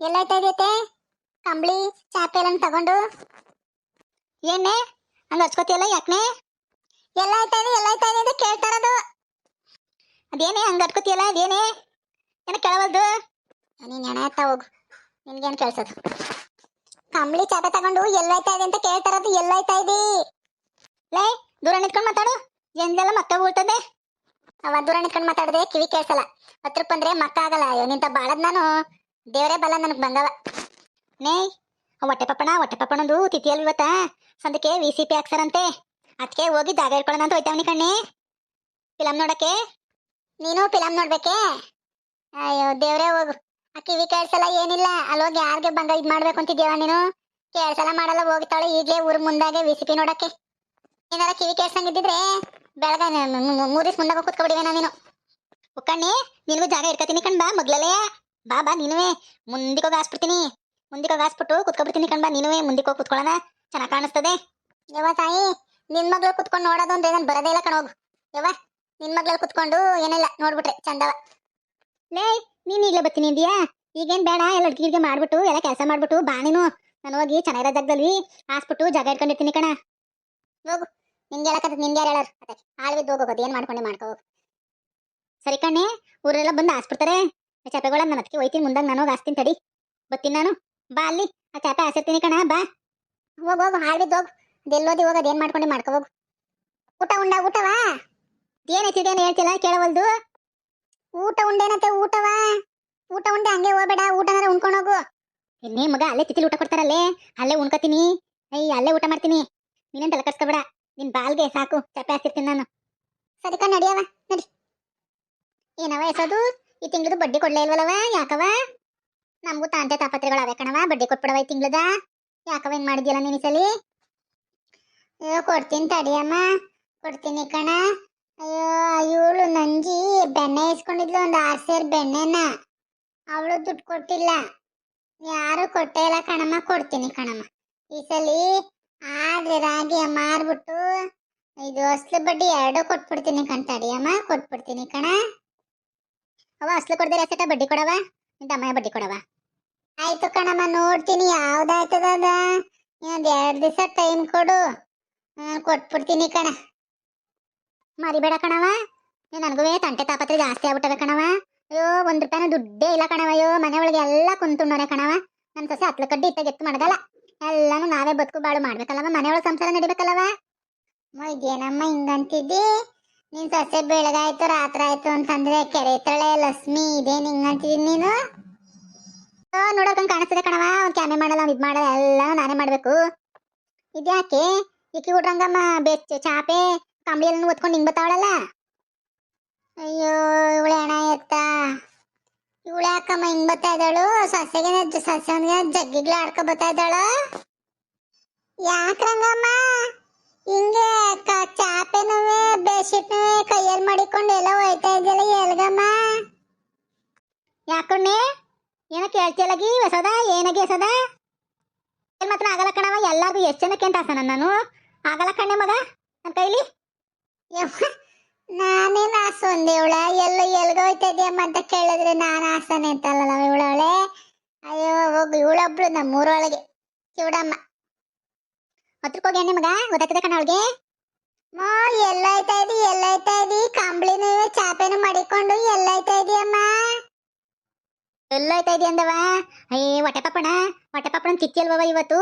ಎಲ್ಲಾಯ್ತಾ ಇದೈತೆ ಕಂಬಳಿ ಚಾಪೆ ಎಲ್ಲ ತಗೊಂಡು ಏನೇ ಹಂಗ ಹಚ್ಕೋತಿಯಲ್ಲ ಯಾಕನೆ? ಎಲ್ಲಾಯ್ತಾ ಇದೆ ಅಂತ ಕೇಳ್ತಾ ಇರೋದು. ಅದೇನೇ ಹಂಗ ಹಚ್ಕೋತಿಯಲ್ಲ ಅದೇನೇ ಏನ ಕೇಳವಲ್ದು? ನೀನ್ ಎಣ ಎತ್ತ ಹೋಗು, ನಿನ್ಗೇನ್ ಕೇಳ್ಸೋದು? ಕಂಬಳಿ ಚಾಪೆ ತಗೊಂಡು ಎಲ್ಲಾಯ್ತಾ ಇದೆ ಅಂತ ಕೇಳ್ತಾ ಇರೋದು. ಎಲ್ಲಾಯ್ತಾ ಇದೀ? ಲೇ ದೂರ ನಿಂತ್ಕೊಂಡು ಮಾತಾಡು, ಎಂದೆಲ್ಲ ಮತ್ತೆ ಬೀಳ್ತದೆ. ಅವ ದೂರ ನಿಂತ್ಕೊಂಡು ಮಾತಾಡದೆ ಕಿವಿ ಕೇಳ್ಸಲ್ಲ. ಹತ್ರಕ್ ಬಂದ್ರೆ ಮಕ್ಕ ಆಗಲ್ಲ. ನಿಂತ ಬಾಳದ್ ನಾನು ದೇವರೇ ಬಲ್ಲ ನನಗ್ ಬಂದವ. ನೇ ಹೊಟ್ಟೆ ಪಪ್ಪಣಂದು ತಿಥಿಯಲ್ಲಿ ಇವತ್ತ ಸಂದಕ್ಕೆ VCP ಹಾಕ್ಸರಂತೆ. ಅದಕ್ಕೆ ಹೋಗಿ ಜಾಗ ಇಟ್ಕೊಳ್ಳೋಣ ಅಂತ ಹೋಯ್ತಾವನಿ ಕಣ್ಣೆ ಫಿಲಮ್ ನೋಡಕ್ಕೆ. ನೀನು ಫಿಲಮ್ ನೋಡ್ಬೇಕೆ? ಅಯ್ಯೋ ದೇವ್ರೇ ಹೋಗು. ಆ ಕಿವಿ ಕೇಳ್ಸಲ್ಲ ಏನಿಲ್ಲ. ಅಲ್ಲೋಗಿ ಯಾರಿಗೆ ಬಂಗ ಇದ್ ಮಾಡ್ಬೇಕು ಅಂತಿದ್ಯವ ನೀನು? ಕೇಳ್ಸಲ್ಲ ಮಾಡಲ್ಲ ಹೋಗ್ತಾಳೆ ಈಗ್ಲೇ ಊರ್ ಮುಂದಾಗೆ VCP ನೋಡಕ್ಕೆ. ಏನಾರ ಕಿವಿ ಕೇಳ್ಸಂಗಿದ್ದಿದ್ರೆ ಬೆಳಗ 3 ದಿವಸ ಮುಂದಾಗ ಕೂತ್ಕೊಬಿಡಿವೇನ ನೀನು. ಉಕ್ಕಣ್ಣಿ ನಿನಗೂ ಜಾಗ ಇಟ್ಕೊತೀನಿ ಕಣ್ ಬಾ ಮೊಗ್ಲಲ್ಲೇ. ಬಾ ನೀನುವೆ ಮುಂದಿಕೋಗಿ ಹಾಸ್ಬಿಡ್ತೀನಿ. ಮುಂದಿಕೋಗಿ ಹಾಸ್ಬಿಟ್ಟು ಕುತ್ಕೊಬಿಡ್ತೀನಿ ಕಣ್ ಬಾ. ನೀನುವೆ ಮುಂದಿಕೋಗಿ ಕುತ್ಕೊಳ್ಳೋಣ, ಚೆನ್ನಾಗಿ ಕಾಣಿಸ್ತದೆ. ಯವ್ವ ತಾಯಿ, ನಿನ್ ಮಗ್ಳು ಕುತ್ಕೊಂಡು ನೋಡೋದು ಅಂದ್ರೆ ನಾನು ಬರೋದೇ ಇಲ್ಲ ಕಣೋಗು. ಯವ್ವ ನಿನ್ ಮಗ್ಳಲ್ಲಿ ಕುತ್ಕೊಂಡು ಏನಿಲ್ಲ ನೋಡ್ಬಿಟ್ರೆ ಚಂದವ. ಲೇ ನೀನ್ ಈಗಲೇ ಬರ್ತೀನಿ ಅಂದಿಯಾ? ಈಗೇನ್ ಬೇಡ, ಎಲ್ಲ ಅಡ್ಗೆ ಮಾಡ್ಬಿಟ್ಟು ಎಲ್ಲ ಕೆಲಸ ಮಾಡ್ಬಿಟ್ಟು ಬಾ ನೀನು. ನಾನು ಹೋಗಿ ಚೆನ್ನಾಗಿರೋ ಜಾಗದಲ್ಲಿ ಹಾಸ್ಬಿಟ್ಟು ಜಾಗ ಇಟ್ಕೊಂಡಿರ್ತೀನಿ ಕಣ. ಹೋಗು, ನಿನ್ಗೆ ಹೇಳಕತ್ತ ನಿನ್ಗೆ ಯಾರು ಹೇಳಾರ? ಆಳ್ವಿದ್ದು ಹೋಗೋದು ಏನ್ ಮಾಡ್ಕೊಂಡೆ ಮಾಡ್ಕೋ. ಸರಿ ಕಣ್ಣೆ, ಊರೆಲ್ಲ ಬಂದು ಹಾಸ್ಬಿಡ್ತಾರೆ ಚಾಪೆಗಳ. ನನ್ನ ಅದಕ್ಕೆ ಹೋಯ್ತೀನಿ ಮುಂದಾಗ ನಾನು ಹೋಗಿ ಹಾಸ್ತೀನಿ ತಡಿ. ಬರ್ತೀನಿ ನಾನು, ಬಾ ಅಲ್ಲಿ ಆ ಚಾಪೆ ಹಾಸಿರ್ತೀನಿ ಕಣ ಬಾ. ಹೋಗು ಆಳ್ವಿದ್ದು ಹೋಗು. ಅದೆಲ್ಲೋದಿ ಹೋಗೋದು ಏನ್ ಮಾಡ್ಕೊಂಡೆ ಮಾಡ್ಕೋ ಹೋಗು. ಊಟವಾ? ಏನೈತಿದೇನು ಹೇಳ್ತಿಲ್ಲ ಕೇಳವಲ್ದು. ಊಟ ಉಂಡೇನತ್ತೆ? ಊಟ ಉಂಡೆ ಹಂಗೆ ಹೋಗ್ಬೇಡ, ಊಟನಾರ ಉಣ್ಕೊಂಡೋಗು. ಇನ್ನೇ ಮಗ ಅಲ್ಲೇ ತಿಥಿಲಿ ಊಟ ಕೊಡ್ತಾರಲ್ಲೇ, ಅಲ್ಲೇ ಉಣ್ಕತೀನಿ. ಅಲ್ಲೇ ಊಟ ಮಾಡ್ತೀನಿ. ನೀನೇನ್ ತಲೆ ಕಟ್ಸ್ಕೊಬೇಡ, ನಿನ್ ಬಾಲ್ಗೆ ಸಾಕು ಚಾಪೆ ಹಾಕ್ತಿರ್ತೀನಿ ನಾನು. ಸರಿ ಕಣ್ ನಡಿಯವ ನಡಿ. ಏನವ ಎಸೋದು? ಈ ತಿಂಗಳದು ಬಡ್ಡಿ ಕೊಡ್ಲೇ ಇಲ್ವಲ್ಲವ? ಯಾಕವ? ನಮಗೂ ತಾಂತೆ ತಾಪತ್ರೆಗಳು ಅವೇ ಕಣವ. ಬಡ್ಡಿ ಕೊಟ್ಬಿಡವ ಈ ತಿಂಗಳದ. ಯಾಕವ ಹಿಂಗ್ ಮಾಡಿದ್ಯಲ್ಲ ನೀನ್ ಈ ಸಲಿ? ಅಯ್ಯೋ ಕೊಡ್ತೀನಿ ತಡಿಯಮ್ಮ, ಕೊಡ್ತೀನಿ ಕಣ. ಅಯ್ಯೋ ಇವಳು ನಂಜಿ ಬೆಣ್ಣೆ ಇಸ್ಕೊಂಡಿದ್ಲು, ಒಂದು 6 ಸೇರ್ ಬೆಣ್ಣೆನ. ಅವಳು ದುಡ್ಡು ಕೊಟ್ಟಿಲ್ಲ, ಯಾರು ಕೊಟ್ಟೇ ಇಲ್ಲ ಕಣಮ್ಮ. ಕೊಡ್ತೀನಿ ಕಣಮ್ಮ ಈ ಸಲಿ. ಆದ್ರೆ ರಾಗಿ ಮಾರ್ಬಿಟ್ಟು ಇದು ಅಸ್ಲು ಬಡ್ಡಿ 2 ಕೊಟ್ಬಿಡ್ತೀನಿ ಕಣ್. ತಡಿಯಮ್ಮ ಕೊಟ್ಬಿಡ್ತೀನಿ ಕಣ. ಅವ ಅಸ್ಲು ಕೊಡ್ದೆ ರಸಟ ಬಡ್ಡಿ ಕೊಡವ, ನಿಂದ ಅಮ್ಮಯ್ಯ ಬಡ್ಡಿ ಕೊಡವ. ಆಯ್ತು ಕಣಮ್ಮ, ನೋಡ್ತೀನಿ ಯಾವ್ದಾಯ್ತದ ಅದ. ಇನ್ನೊಂದ್ 2 ದಿವಸ ಟೈಮ್ ಕೊಡು, ಕೊಟ್ಬಿಡ್ತೀನಿ ಕಣ. ಮರಿಬೇಡ ಕಣವ, ನನಗೂ ತಂಟೆ ತಾಪತ್ರೆ ಜಾಸ್ತಿ ಆಗ್ಬಿಟ್ಟವೆ ಕಣವ. ಅಯ್ಯೋ 1 ರೂಪಾಯಿನ ದುಡ್ಡೇ ಇಲ್ಲ ಕಣವ. ಅಯ್ಯೋ ಮನೆ ಒಳಗೆ ಎಲ್ಲ ಕುಂತುಣ್ಣೋರೆ ಕಣವ. ನನ್ನ ಸೊಸೆ ಹತ್ಲ ಕಡ್ಡಿ ಇತ್ತಾಗೆತ್ತು ಮಾಡಗಲ್ಲ. ಎಲ್ಲಾನು ನಾವೇ ಬದುಕು ಬಾಳು ಮಾಡ್ಬೇಕಲ್ಲವ, ಮನೆಯೊಳಗೆ ಸಂಸಾರ ನಡಿಬೇಕಲ್ಲವ. ಇದೇನಮ್ಮ ಹಿಂಗಂತಿದ್ದಿ? ನಿನ್ ಸೊಸೆ ಬೆಳಗಾಯ್ತು ರಾತ್ರಿ ಆಯ್ತು ಅಂತಂದ್ರೆ ಕೆರೆ ತಳೆ ಲಕ್ಷ್ಮಿ, ಇದೇನ್ ಹಿಂಗಂತಿದ್ದೀನಿ ನೀನು? ನೋಡೋಕಂಗ್ ಕಾಣಿಸ್ತದೆ ಕಣವ. ಒಂದ್ ಕ್ಯಾಮೆ ಮಾಡಲ್ಲ, ಇದ್ ಮಾಡಲ್ಲ, ಎಲ್ಲ ನಾನೇ ಮಾಡ್ಬೇಕು. ಇದ್ಯಾಕೆ ಇಕ್ಕಿ ಹುಡ್ರಂಗಮ್ಮ ಬೆಚ್ಚ ಚಾಪೆ ಕಂಬಳಿ ಎಲ್ಲ ಒತ್ಕೊಂಡು ಹಿಂಗ್ ಬತ್ತಾವಳಲ್ಲ? ಅಯ್ಯೋ ಇವಳೆ ಹಣ ಎತ್ತ, ಇವಳೆ ಯಾಕಮ್ಮ ಹಿಂಗ್ ಬತ್ತಾ ಇದ್ದಾಳು? ಸೊಸೆಗೆ ಜಗ್ಗಿಗ್ಲ ಆಡ್ಕೊ ಬತ್ತಾ ಇದ್ದಾಳು. ಯಾಕ್ರಂಗಮ್ಮ ಹಿಂಗೆ ಚಾಪೆನವೇ ಬೆಡ್ಶೀಟ್ನವೇ ಕೈಯಲ್ಲಿ ಮಾಡಿಕೊಂಡು ಎಲ್ಲ ಹೋಯ್ತಾ ಇದೆಯಲ್ಲ? ಎಲ್ಗಮ್ಮ? ಯಾಕಣ್ಣೆ ಏನ ಕೇಳ್ತಿಯಲ್ಲಗಿ ಹೊಸದ? ಏನಗಿ ಹೊಸದ? ಮಾತ್ರ ಆಗಲ್ಲ ಕಣವ. ಎಲ್ಲಾರ್ಗು ಎಷ್ಟು ಜನಕ್ಕೆ ಅಂತ ಆಸನ ನಾನು ಆಗಲ್ಲ ಕಣ್ಣೆ ಮಗ ನನ್ನ ಕೈಲಿ. ನಾನೇನು ಆಸೆ ಒಂದೇ ಇವಳ ಎಲ್ಗ ಹೋಯ್ತಾ ಇದೆಯಮ್ಮ ಅಂತ ಕೇಳಿದ್ರೆ ನಾನು ಆಸನೆ ಅಂತಲ್ಲ ಇವಳವಳೆ. ಅಯ್ಯೋ ಹೋಗು, ಇವಳೊಬ್ಳು ನಮ್ಮೂರೊಳಗೆ ಶಿವಡಮ್ಮ. ಹತ್ರಕ್ಕೆ ಹೋಗಿ ಎಣ್ಣೆ ಮಗ, ಗೊತ್ತಾಗ್ತದೆ ಕಣ ಅವಳಿಗೆ. ಎಲ್ಲಾಯ್ತಾ ಇದಿ ಕಂಬಳಿನೂ ಚಾಪೆನೂ ಮಾಡಿಕೊಂಡು ಎಲ್ಲಾಯ್ತಾ ಇದೆಯಮ್ಮ? ಎಲ್ಲೋಯ್ತಾ ಇದೆಯ ಅಂದವ? ಹೊಟ್ಟೆ ಪಪ್ಪಣ ಚಿಚ್ಚಿ ಅಲ್ವವ ಇವತ್ತು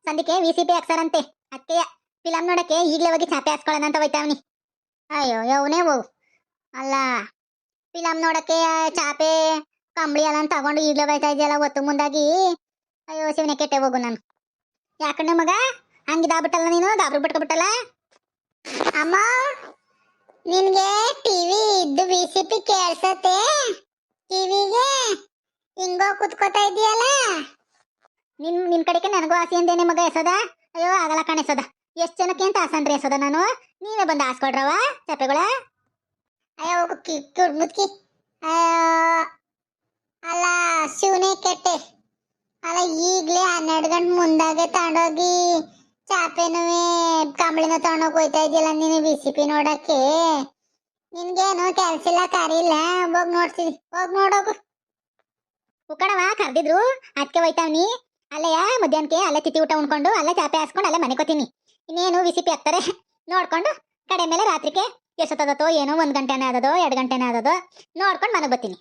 ಸಂದಿಕೆ VCP ಹಾಕ್ಸಾರಂತೆ. ಅದಕ್ಕೆ ಫಿಲಮ್ ನೋಡಕ್ಕೆ ಈಗಲೇ ಹೋಗಿ ಚಾಪೆ ಹಾಕ್ಸ್ಕೊಳ್ಳೋಣ ಅಂತ ಹೋಯ್ತಾವನಿ. ಅಯ್ಯೋ ಯವ್ನೇ ಹೋಗು. ಅಲ್ಲ ಫಿಲಮ್ ನೋಡಕ್ಕೆ ಚಾಪೆ ಕಂಬಳಿ ಎಲ್ಲ ತಗೊಂಡು ಈಗಲೇ ಹೋಯ್ತಾ ಇದೆಯಲ್ಲ ಒತ್ತು ಮುಂದಾಗಿ? ಅಯ್ಯೋ ಶಿವನೇ ಕೆಟ್ಟೆ ಹೋಗು ನಾನು. ಯಾಕಣ್ಣ ಮಗ ಹಂಗಿದಾಗ್ಬಿಟ್ಟಲ್ಲ ನೀನು, ಗಾಬ್ರು ಬಿಟ್ಕೊಬಿಟ್ಟಲ್ಲ. ಅಮ್ಮ ನಿನ್ಗೆ ಟಿವಿ ಇದ್ದು VCP ಕೇಳ್ಸತ್ತೆ? ಟಿವಿಗೆ ಹಿಂಗೋ ಕುತ್ಕೋತಾ ಇದೆಯಲ್ಲ? ನಿನ್ ಕಡೆಗೆ ನನಗೂ ಆಸೆ ಅಂದೇನೆ ಮಗ ಎಸೋದ. ಅಯ್ಯೋ ಆಗಲ್ಲ ಕಣ ಎಸೋದ. ಎಷ್ಟು ಜನಕ್ಕೆ ಅಂತ ಆಸಂದ್ರಿ ಎಸೋದ ನಾನು. ನೀವೇ ಬಂದು ಹಾಸ್ಕೊಡ್ರವ ಚಾಪೆಗಳ. ಅಯ್ಯೋ ಮುದ್ಕಿ. ಅಲ್ಲ ಶಿವನೇ ಕೆಟ್ಟೆ. ಅಲ್ಲ ಈಗ್ಲೇ 12 ಗಂಟೆ ಮುಂದಾಗೆ ತಗೊಂಡೋಗಿ ಚಾಪೆನುವೆ ಕಂಬಳಿನ ತಗೊಂಡೋಗಿ ಹೋಯ್ತಾ ಇದೆಯಲ್ಲ ನೀನು VCP ನೋಡಕ್ಕೆ? ನಿನ್ಗೇನು ಕೆಲ್ಸಿಲ್ಲ ಕರಿಲ್ಲ, ಹೋಗಿ ನೋಡ್ತೀವಿ, ಹೋಗಿ ನೋಡೋಗು. ಉಕ್ಕಣವ ಕರ್ದಿದ್ರು ಅದಕ್ಕೆ ಹೋಯ್ತಾವ್ನಿ. ಅಲ್ಲೆಯ ಮಧ್ಯಾಹ್ನಕ್ಕೆ ಅಲ್ಲೇ ತಿಥಿ ಊಟ ಉಣ್ಕೊಂಡು ಅಲ್ಲೇ ಚಾಪೆ ಹಾಸ್ಕೊಂಡು ಅಲ್ಲೇ ಮನೆ ಕೋತೀನಿ. ಇನ್ನೇನು ವಿಸಿಪಿ ಹಾಕ್ತಾರೆ ನೋಡ್ಕೊಂಡು ಕಡೆ ಮೇಲೆ ರಾತ್ರಿಗೆ ಎಷ್ಟೊತ್ತದೋ ಏನೋ 1 ಗಂಟೆನೇ ಆದದೋ 2 ಗಂಟೆನೇ ಆದದೋ ನೋಡ್ಕೊಂಡು ಮನೆಗೆ ಬರ್ತೀನಿ.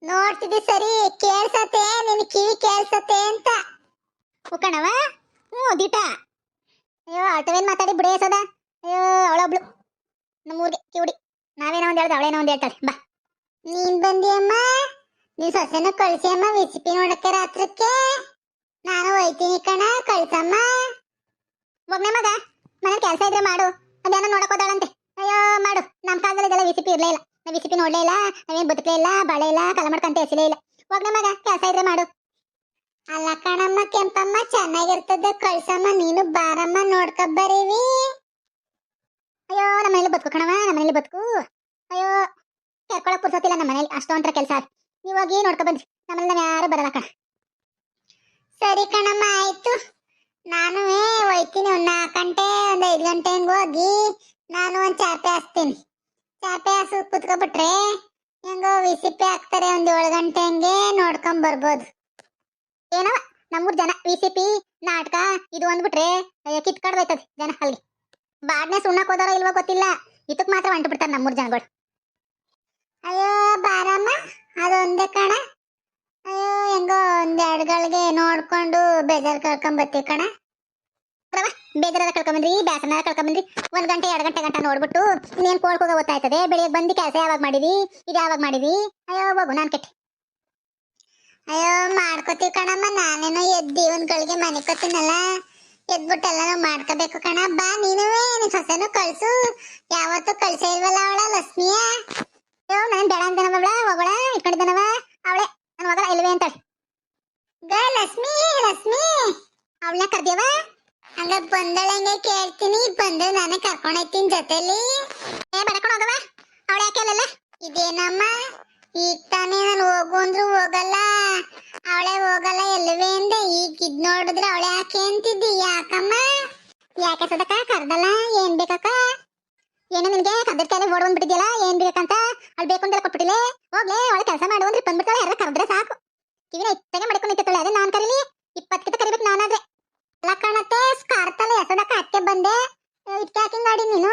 ನೋಡ್ತಿದ್ದಿ ಸರಿ, ಕೇಳ್ಸತ್ತೆ ನಿನ್ ಕಿವಿ ಕೇಳ್ಸತ್ತೆ ಅಂತ. ಉಕ್ಕಣವ ದಿಟ. ಅಯ್ಯೋ ಅಳ್ತವೇನ್ ಮಾತಾಡಿ ಬಿಡೇ ಸದ. ಅಯ್ಯೋ ಅವಳೊಬ್ಳು ನಮ್ಮೂರ್ಗೆ ಕಿವುಡಿ. ನಾವೇನೋ ಒಂದ್ ಹೇಳ್ದ ಅವಳೇನೋ ಒಂದ್ ಹೇಳ್ತಾಳೆ. ಬಾ ನೀನ್ ಬಂದಿಯಮ್ಮ, ನೀನ್ ಸೊಸೆನ ಕಳ್ಸಿ ಅಮ್ಮ ವಿಸಿಪಿ ನೋಡಕ್ಕೆ ರಾತ್ರಕ್ಕೆ. ನಾನು ಹೋಯ್ತೀನಿ ಕಣ, ಕಳ್ಸಮ್ಮ. ಒಗ್ನೆ ಮಗ ಮನೆ ಕೆಲಸ ಇದ್ರೆ ಮಾಡು, ಅದೇನೋ ನೋಡಕ್ ಹೋದಾಳಂತೆ. ಅಯ್ಯೋ ಮಾಡು, ನಮ್ ಕಾಲದಲ್ಲಿ ಇದೆಲ್ಲ ವಿಸಿಪಿ ಇರ್ಲೇ ಇಲ್ಲ, ನಾವ್ ವಿಸಿಪಿ ನೋಡ್ಲೇ ಇಲ್ಲ, ನಾವೇನ್ ಬದುಕಲೇ ಇಲ್ಲ, ಬಾಳೆ ಇಲ್ಲ, ಕಲ ಮಾಡ್ಕಂತ ಎಸಿಲೇ ಇಲ್ಲ. ಒಗ್ನೆ ಮಗ ಕೆಲಸ ಇದ್ರೆ ಮಾಡು. ಅಲ್ಲ ಕಣಮ್ಮ ಕೆಂಪಮ್ಮ, ಚೆನ್ನಾಗಿರ್ತದೆ ಕಳ್ಸಮ್ಮ, ನೀನು ಬಾರಮ್ಮ ನೋಡ್ಕಬ್ಬರೀವಿ. ಅಯ್ಯೋ ನಮ್ಮ ಮನೇಲಿ ಬದುಕು ಕಣವ, ನಮ್ಮ ಮನೇಲಿ ಬದುಕು. ಅಯ್ಯೋ ಕರ್ಕೊಳಕ್ ಪುರ್ಸೋತಿಲ್ಲ ನಮ್ಮ ಮನೇಲಿ, ಅಷ್ಟೊಂತರ ಕೆಲಸ. ನೀವ್ ಹೋಗಿ ನೋಡ್ಕೊ ಬಂದ್ರಿ, ನಮ್ಮಲ್ಲಿ ನಾವ್ ಯಾರು ಬರಲ್ಲ ಕಣ. ಸರಿ ಕಣಮ್ಮ ಆಯ್ತು, ನಾನು ಹೋಯ್ತೀನಿ. 4 ಗಂಟೆ 5 ಗಂಟೆ ಹಂಗ ಹೋಗಿ ನಾನು ಒಂದ್ ಚಾಪೆ ಹಾಸ್ತೀನಿ. ಚಾಪೆ ಹಾಸು ಕುತ್ಕೊಬಿಟ್ರೆ ಹೆಂಗೋ ವಿಸಿಪಿ ಹಾಕ್ತಾರೆ. 7 ಗಂಟೆ ಹಂಗೆ ನೋಡ್ಕೊಂಡ್ ಬರ್ಬೋದು. ಏನವ ನಮ್ಮೂರ್ ಜನ ವಿಸಿಪಿ ನಾಟಕ ಇದು ಅಂದ್ಬಿಟ್ರೆ ಕಿತ್ಕಾಡ್ ಹೋಯ್ತದೆ ಜನ. ಅಲ್ಲಿ ಬಾಡ್ನೆ ಸುಣ್ಣಕ್ ಹೋದಾರೋ ಇಲ್ವೋ ಗೊತ್ತಿಲ್ಲ, ಇದಕ್ ಮಾತ್ರ ಹೊಂಟು ಬಿಡ್ತಾರೆ ನಮ್ಮೂರ್ ಜನಗಳು. ಅಯ್ಯೋ ಬಾರಮ್ಮ, ಅದೊಂದೇ ಕಣ. ಅಯ್ಯೋ ಹೆಂಗೋ 1-2 ಗಳಿಗೆ ನೋಡ್ಕೊಂಡು ಬೇಜಾರ್ ಕಳ್ಕೊಂಡ್ ಬರ್ತೀವಿ ಕಣ. ಬೇಜಾರ ಕಳ್ಕೊಂಬಂದ್ರಿ, ಬ್ಯಾಸನ ಕಳ್ಕೊಂಬಂದ್ರಿ. 1 ಗಂಟೆ 2 ಗಂಟೆ ಗಂಟ ನೋಡ್ಬಿಟ್ಟು ಇನ್ನೇನ್ ಕೋಳ್ಕೋಗ ಗೊತ್ತಾಯ್ತದೆ. ಬೆಳಿಗ್ಗೆ ಬಂದು ಕೆಲಸ ಯಾವಾಗ ಮಾಡಿದಿ, ಇದು ಯಾವಾಗ ಮಾಡಿದಿ. ಅಯ್ಯೋ ಹೋಗು ನಾನ್ ಕೆಟ್ಟೆ. ಅಯ್ಯೋ ಮಾಡ್ಕೋತೀವಿ ಕಣಮ್ಮ, ನಾನೇನೋ ಎದ್ದಿ 1 ಗಳಿಗೆ ಮನೆ ಕೊತೀನಲ್ಲ, ಎದ್ಬಿಟ್ಟೆಲ್ಲ ನಾವು ಮಾಡ್ಕೋಬೇಕು ಕಣ. ಬಾ ನೀನುವೇ, ನಿನ್ ಸೊಸೆನೂ ಕಳ್ಸು. ಯಾವತ್ತೂ ಕಳ್ಸೇ ಇಲ್ವಲ್ಲ ಅವಳ ಲಕ್ಷ್ಮಿಯ. ಅಯ್ಯೋ ನಾನ್ ಬೇಡ ಅಂದನವ, ಹೋಗೋಳ ಇಟ್ಕೊಂಡಿದ್ದನವ ಅವಳೆ. ನನ್ ಹೋಗಲ್ಲ ಇಲ್ವೇ ಅಂತಾಳೆ. ಲಕ್ಷ್ಮಿ ಲಕ್ಷ್ಮಿ, ಅವಳನ್ನ ಕರ್ದ್ಯವ. ಹಂಗ ಬಂದಳಂಗೆ ಕೇಳ್ತೀನಿ, ಬಂದ್ರೆ ನಾನೇ ಕರ್ಕೊಂಡ್ ಹೋಗ್ತೀನಿ ಜೊತೆಲಿ. ಬಡ್ಕೊಂಡು ಹೋಗವ, ಅವಳೆ ಯಾಕೆ ಅಲ್ಲಲ್ಲ. ಇದೇನಮ್ಮ ಈಗ ತಾನೇ ನಾನು ಹೋಗು ಅಂದ್ರು ಹೋಗಲ್ಲ, ಅವಳೆ ಹೋಗಲ್ಲ ಎಲ್ಲವೇ ಅಂದೆ. ಈಗ ಇದ್ ನೋಡಿದ್ರೆ ಅವಳೆ ಯಾಕೆ ಅಂತಿದ್ದಿ, ಯಾಕಮ್ಮ? ಯಾಕೆ ಸದಕ ಕರ್ದಲ್ಲ, ಏನ್ ಬೇಕಕ್ಕ? ಏನೋ ನಿನ್ಗೆ ಕದ್ದದ ಕಾಯಿಲೆ ಓಡ್ ಬಂದ್ಬಿಟ್ಟಿದ್ಯಲ್ಲ, ಏನ್ ಬೇಕಂತ ಅಲ್ಲಿ ಬೇಕು ಅಂತೆಲ್ಲ ಕೊಟ್ಬಿಟ್ಟಿಲೆ. ಹೋಗ್ಲೇ ಅವಳೆ ಕೆಲಸ ಮಾಡು ಅಂದ್ರೆ ಬಂದ್ಬಿಡ್ತಾಳೆ. ಯಾರ ಕರೆದ್ರೆ ಸಾಕು, ಕಿವಿನ ಇತ್ತಗೆ ಮಾಡ್ಕೊಂಡು ನಿಂತಿರ್ತಾಳೆ. ಅದೇ ನಾನ್ ಕರೀಲಿ 20 ಕಿತ ಕರಿಬೇಕು ನಾನಾದ್ರೆ. ಎಲ್ಲ ಕಣತ್ತೆ ಸ್ಕಾರ್ತಲ್ಲ ಎಸದಕ್ಕ ಅತ್ತೆ ಬಂದೆ. ಇಟ್ಕೆ ಹಾಕಿಂಗ್ ಗಾಡಿ ನೀನು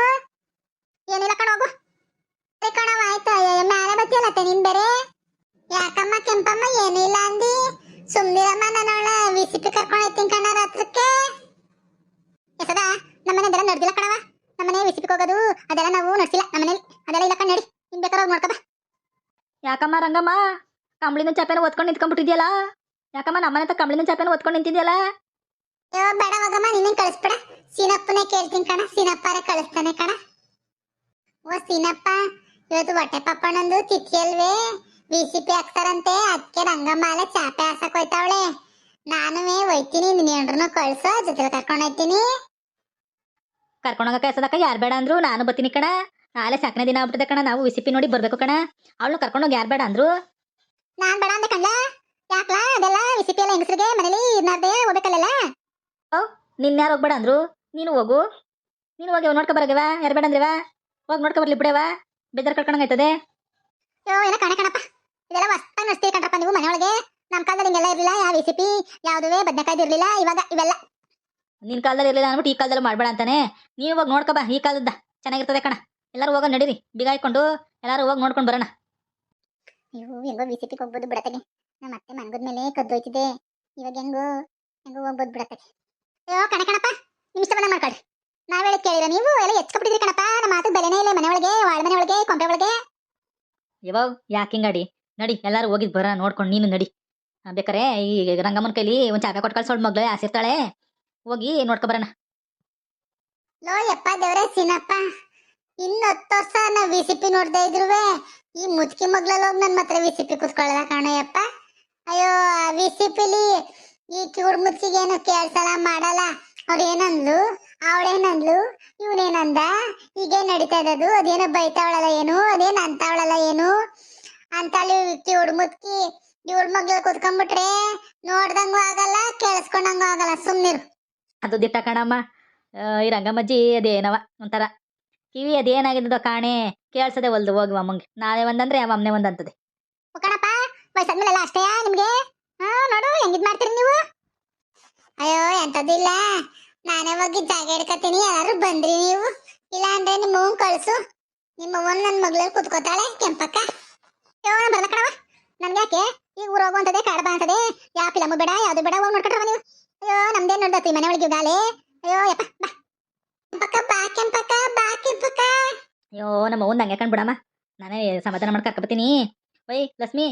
ಏನಿಲ್ಲ ಕಣ ಹೋಗು. ಸರಿ ಕಣವ ಆಯ್ತು. ಮ್ಯಾಲೆ ಬತ್ತಿಯಲ್ಲತ್ತೆ ನೀನ್ ಬೇರೆ. ಯಾಕಮ್ಮ ಕೆಂಪಮ್ಮ ಏನಿಲ್ಲ ಅಂದಿ, ಸುಮ್ನಿರಮ್ಮ. ನಾನು ಅವಳ ವಿಸಿಪಿ ಕರ್ಕೊಂಡ್ ಹೋಗ್ತೀನಿ ಕಣ ರಾತ್ರಕ್ಕೆ. ಎಸದ ನಮ್ಮನೆ ಅದೆಲ್ಲ ನಡ್ದಿಲ್ಲ ಕಣವ. ನಮ್ಮನೆ ವಿಸಿಪಿಗೆ ಹೋಗೋದು ಅದೆಲ್ಲ ನಾವು ನಡ್ಸಿಲ್ಲ ನಮ್ಮನೇಲಿ. ಅದೆಲ್ಲ ಇಲ್ಲ ಕಣ, ನಡಿ ನಿನ್ ಬೇಕಾದ್ರೆ ಹೋಗಿ ನೋಡ್ಕೊ ಬಾ. ಯಾಕಮ್ಮ ರಂಗಮ್ಮ ಕಂಬಳಿನ ಚಾಪೆನ ಒತ್ಕೊಂಡು ನಿಂತ್ಕೊಂಡ್ಬಿಟ್ಟಿದ್ಯಲ್ಲ? ಯಾಕಮ್ಮ ನಮ್ಮನೆ ಹತ್ರ ಕಂಬಳಿನ ಚಾಪೆನ ಒತ್ಕೊಂಡು ನಿಂತಿದ್ಯಲ್ಲ? ಅಯ್ಯೋ ಬೇಡ ಹೋಗಮ್ಮ, ನೀನೇನ್ ಕಳಿಸ್ಬೇಡ. ಸೀನಪ್ಪನೇ ಕೇಳ್ತೀನಿ ಕಣ, ಸೀನಪ್ಪಾರ ಕಳಿಸ್ತಾನೆ ಕಣ. ಓ ಸೀನಪ್ಪ, ಇವತ್ತು ಹೊಟ್ಟೆ ಪಪ್ಪಣ್ಣಂದು ತಿಥಿ ಅಲ್ವೇ, ವಿಸಿಪಿ ಹಾಕ್ತಾರಂತೆ. ಅದಕ್ಕೆ ರಂಗಮ್ಮ ಅಲ್ಲ ಚಾಪೆ ಹಾಸಕ್ ಹೋಯ್ತಾವಳೆ. ನಾನುವೇ ಹೋಯ್ತೀನಿ, ನಿನ್ ಹೆಂಡ್ರನ್ನ ಕಳ್ಸೋ, ಜೊತೆ ಕರ್ಕೊಂಡ್ ಹೋಯ್ತೀನಿ. ಕರ್ಕೊಂಡೋಗಕ್ಕೆ ಎಸದಕ್ಕ ಯಾರು ಬೇಡ ಅಂದ್ರು, ನಾನು ಬರ್ತೀನಿ ಕಣ. ನಾಳೆ ಸಾಕನೇ ದಿನ ಆಗ್ಬಿಟ್ಟಿದೆ ಕಣ, ನಾವು ವಿಸಿಪಿ ನೋಡಿ ಬರ್ಬೇಕು ಕಣ. ಅವಳನ್ನ ಕರ್ಕೊಂಡೋಗಿ ಯಾರು ಬೇಡ ಅಂದ್ರು? ನಾನ್ ಬೇಡ ಅಂದೆ ಕಣ್ಲ. ಯಾಕ್ಲಾ ಅದೆಲ್ಲ ವಿಸಿಪಿ ಎಲ್ಲ ಹೆಂಗಸ್ರಿಗೆ ಮನೇಲಿ ಇದ್ನಾರ್ದೆ ಹೋಗ್ಬೇಕಲ್ಲ. ನಿನ್ಯಾರು ಹೋಗ್ಬೇಡ ಅಂದ್ರು? ನೀನು ಹೋಗು, ನೀನು ಹೋಗಿ ನೋಡ್ಕೊ ಬರಗವ. ಯಾರು ಬೇಡ ಅಂದ್ರಿವಾ? ಹೋಗಿ ನೋಡ್ಕೊ ಬರ್ಲಿ ಬಿಡವ, ಬೇಜಾರು ಕಳ್ಕೊಂಡಂಗಾಯ್ತದೆ. ಅಯ್ಯೋ ಏನೋ ಕಣಪ್ಪ, ಇದೆಲ್ಲ ಹೊಸ್ತಾಗಿ ನಡ್ಸ್ತೀರಿ ಕಣ್ರಪ್ಪ ನೀವು ಮನೆಯೊಳಗೆ. ನಮ್ಮ ಕಾಲದಲ್ಲಿ ಹಿಂಗೆಲ್ಲ ಇರಲಿಲ್ಲ, ಯಾವ ವಿಸಿಪಿ ಯಾವುದುವೇ ಬದನೆಕಾಯ್ದು ಇರಲಿಲ್ಲ. ಇವಾಗ ಇವೆಲ್ಲ ನಿನ್ ಕಾಲದಲ್ಲಿ ಇರಲಿಲ್ಲ ಅಂದ್ಬಿಟ್ಟು ಈ ಕಾಲದಲ್ಲಿ ಮಾಡ್ಬೇಡ ಅಂತಾನೆ. ನೀವು ಹೋಗಿ ನೋಡ್ಕೊ ಬಾ, ಈ ಕಾಲದ ಚೆನ್ನಾಗಿರ್ತದೆ ಕಣ. ಎಲ್ಲರೂ ಹೋಗೋ ನಡೀರಿ, ಬಿಗ ಹಾಕೊಂಡು ಎಲ್ಲರೂ ಹೋಗಿ ನೋಡ್ಕೊಂಡು ಬರೋಣ. ಅಯ್ಯೋ ಹೆಂಗೋ ವಿಸಿಪಿಗೆ ಹೋಗ್ಬೋದು ಬಿಡತ್ತಗೆ. ನಮ್ಮ ಅತ್ತೆ ಮನ್ಗದ್ಮೇಲೆ ಕದ್ದೋಯ್ತಿದೆ, ಇವಾಗ ಹೆಂಗೋ ಹೋಗ್ಬೋದು ಬಿಡತ್ತಗೆ. ಅಯ್ಯೋ ಕಣಪ್ಪ, ನಿಮ್ಮ ಇಷ್ಟ ಬಂದ ಮಾಡ್ಕೊಳ್ರಿ. ನಾವ್ ಹೇಳಿ ಕೇಳಿರ ನೀವು ಎಲ್ಲ ಎಚ್ಕೊಬಿಟ್ಟಿದ್ರಿ ಕಣಪ್ಪ. ನಮ್ಮ ಮಾತು ಬೆಲೆನೇ ಇಲ್ಲ ಮನೆ ಒಳಗೆ, ವಾಳ ಮನೆ ಒಳಗೆ, ಕೊಂಪೆ ಒಳಗೆ. ಇವಾಗ ಯಾಕೆ ಹಿಂಗಾಡಿ? ನಡಿ ಎಲ್ಲರೂ ಹೋಗಿದ್ ಬರ ನೋಡ್ಕೊಂಡು ನೀನು ನಡಿ. ಬೇಕಾರೆ ಈ ರಂಗಮ್ಮನ ಕೈಲಿ ಒಂದು ಚಾಪೆ ಕೊಟ್ಟು ಕಳ್ಸೋಳ್ ಮಗ್ಳು ಆಸಿರ್ತಾಳೆ, ಹೋಗಿ ನೋಡ್ಕೊ ಬರೋಣ. ಲೋ ಯಪ್ಪ ದೇವ್ರೆ ಸೀನಪ್ಪ, ಇನ್ನು 10 ವರ್ಷ ನಾ ವಿಸಿಪಿ ನೋಡ್ತಾ ಇದ್ರುವೆ ಈ ಮುದುಕಿ ಮಗ್ಳಲ್ಲಿ ಹೋಗಿ ನನ್ನ ಹತ್ರ ವಿಸಿಪಿ ಕುತ್ಕೊಳ್ಳಲ್ಲ ಕಾಣಯ್ಯಪ್ಪ. ಅಯ್ಯೋ ವಿಸಿಪಿಲಿ ಈ ಕಿವುಡ್ ಮುಚ್ಚಿಗೇನು ಕೇಳ್ಸಲ್ಲ ಮಾಡಲ್ಲ. ಅವ್ರೇನಂದ್ಲು, ಅವಳೇನಂದ್ಲು, ಇವನೇನಂದ, ಹೀಗೆ ನಡೀತಾ ಇದ್ದದು. ಅದೇನೋ ಬೈತಾವಳಲ್ಲ ಏನು, ಅದೇನು ಅಂತವಳಲ್ಲ ಏನು ಅಂತಳಿ ಕಿವುಡ್ ಮುಚ್ಕಿ ಇವ್ರ ಮಗ್ಳಲ್ಲಿ ಕುತ್ಕೊಂಡ್ಬಿಟ್ರೆ ನೋಡ್ದಂಗೂ ಆಗಲ್ಲ, ಕೇಳಿಸ್ಕೊಂಡಂಗೂ ಆಗಲ್ಲ. ಸುಮ್ನಿರು. ಅದು ದಿಟ್ಟ ಕಣಮ್ಮ. ಈ ರಂಗಮ್ಮಜ್ಜಿ ಅದೇನವ ಒಂಥರ ಕಿವಿ ಅದೇನಾಗಿದ್ದೋ ಕಾಣೆ, ಕೇಳ್ಸದೆ ಒಲ್ದು ಹೋಗುವ ಅಮ್ಮಂಗೆ. ನಾಳೆ ಒಂದಂದ್ರೆ ಅಮ್ಮನೆ ಒಂದಂತದೆ. ಕಣಪ್ಪ ವಯಸ್ಸಾದ್ಮೇಲೆಲ್ಲ ಅಷ್ಟೇಯಾ ನಿಮ್ಗೆ? ನೋಡು ಹೆಂಗಿದ್ ಮಾಡ್ತೀರಿ ನೀವು. ಅಯ್ಯೋ ಎಂತದಿಲ್ಲ, ನಾನೇ ಹೋಗಿ ಜಾಗ ಹಿಡ್ಕತೀನಿ, ಯಾರು ಬಂದ್ರಿ ನೀವು? ಇಲ್ಲ ಅಂದ್ರೆ ನಿಮ್ಮ ಅವ್ವನ್ ಕಳ್ಸು, ನಿಮ್ಮ ಅವ್ವನ್ ನನ್ ಮಗ್ಳಲ್ಲಿ ಕುತ್ಕೋತಾಳೆ ಕೆಂಪಕ್ಕ. ಅಯ್ಯೋ ನಾನು ಬರಲ್ಲ ಕಣವ, ನನ್ಗೆ ಯಾಕೆ ಈಗ ಊರ್ ಹೋಗು ಅಂತದೆ ಕಾಡ್ ಬಾ ಅಂತದೆ, ಯಾವ ಫಿಲಮು ಬೇಡ ಯಾವ್ದು ಬೇಡ, ಹೋಗಿ ನೋಡ್ಕೊಂಡ್ರವ ನೀವು. ಅಯ್ಯೋ ನಮ್ದೇನ್ ನೋಡ್ದತ್ತಿ ಮನೆ ಒಳಗೆ ಗಾಲೆ. ಅಯ್ಯೋ ಯಪ್ಪ ಬಾ. ಕೆಂಪಕ್ಕ ಬಾ, ಕೆಂಪಕ್ಕ ಬಾ, ಕೆಂಪಕ್ಕ. ಅಯ್ಯೋ ನಮ್ಮ ಅವ್ವನ್ ಹಂಗೆ ಕಂಡ್ಬಿಡಮ್ಮ, ನಾನೇ ಸಮಾಧಾನ ಮಾಡಿ ಕರ್ಕೊಬತ್ತೀನಿ. ಒಯ್ ಲಕ್ಷ್ಮಿ,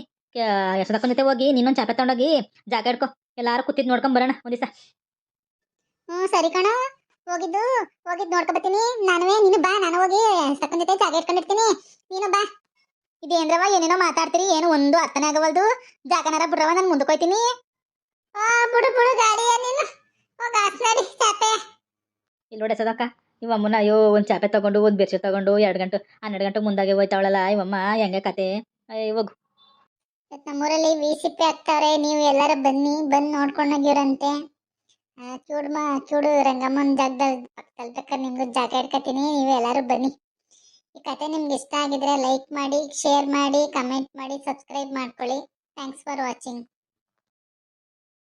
ಯಶೋದಕ್ಕನ ಜೊತೆ ಹೋಗಿ ನೀನೊಂದು ಚಾಪೆ ತಗೊಂಡೋಗಿ ಜಾಗ ಹಿಡ್ಕೊ, ಎಲ್ಲಾರು ಕೂತಿದ್ ನೋಡ್ಕೊಂಡ್ ಬರೋಣ ಒಂದಿವ್ಸ. ಸರಿ ಕಣ, ಹೋಗಿದ್ದು ನೋಡ್ಕೊ ಬತ್ತೀನಿ. ನೀನು ಬಾ, ನಾನು ಹೋಗಿ ಸಕ್ಕನ್ ಜೊತೆ ಜಾಗ ಇಟ್ಕೊಂಡಿರ್ತೀನಿ, ನೀನು ಬಾ. ಇದೇನ್ರವ ಏನೇನೋ ಮಾತಾಡ್ತೀರಿ, ಏನು ಒಂದು ಅರ್ಥನೇ ಆಗವಲ್ದು. ಜಾಗನಾರ ಬಿಡ್ರವ, ನಾನು ಮುಂದಕ್ಕೆ ಹೋಯ್ತೀನಿ. ಬಿಡು ಬಿಡು ಗಾಡಿಯ ನೀನು, ಹೋಗ ನಡಿ ಚಾಪೆ. ಇಲ್ಲಿ ನೋಡಿ ಯಶೋದಕ್ಕ, ಇವಮ್ಮನ ಅಯ್ಯೋ ಒಂದು ಚಾಪೆ ತಗೊಂಡು ಒಂದು ಬೆರ್ಶಿ ತಗೊಂಡು 2 ಗಂಟೆ ಮುಂದಾಗೆ ಹೋಯ್ತಾವಳಲ್ಲ ಇವಮ್ಮ, ಹೆಂಗೆ ಕತೆ. ಅಯ್ಯ ಹೋಗು. ನಮ್ಮೂರಲ್ಲಿ ವಿಸಿಪಿ ಆಗ್ತಾವ್ರೆ, ನೀವು ಎಲ್ಲಾರು ಬನ್ನಿ, ಬಂದ್ ನೋಡ್ಕೊಂಡೋಗಿರಂತೆ. ಚೂಡು ರಂಗಮ್ಮನ ಜಾಗದಲ್ಲಿ ಪಕ್ಕದಲ್ಲಿ ಬೇಕಾದ್ರೆ ನಿಮ್ಗೂ ಜಾಗ ಇಡ್ಕತೀನಿ, ನೀವು ಎಲ್ಲಾರು ಬನ್ನಿ. ಈ ಕತೆ ನಿಮ್ಗೆ ಇಷ್ಟ ಆಗಿದ್ರೆ ಲೈಕ್ ಮಾಡಿ, ಶೇರ್ ಮಾಡಿ, ಕಮೆಂಟ್ ಮಾಡಿ, ಸಬ್ಸ್ಕ್ರೈಬ್ ಮಾಡ್ಕೊಳ್ಳಿ. Thanks for watching.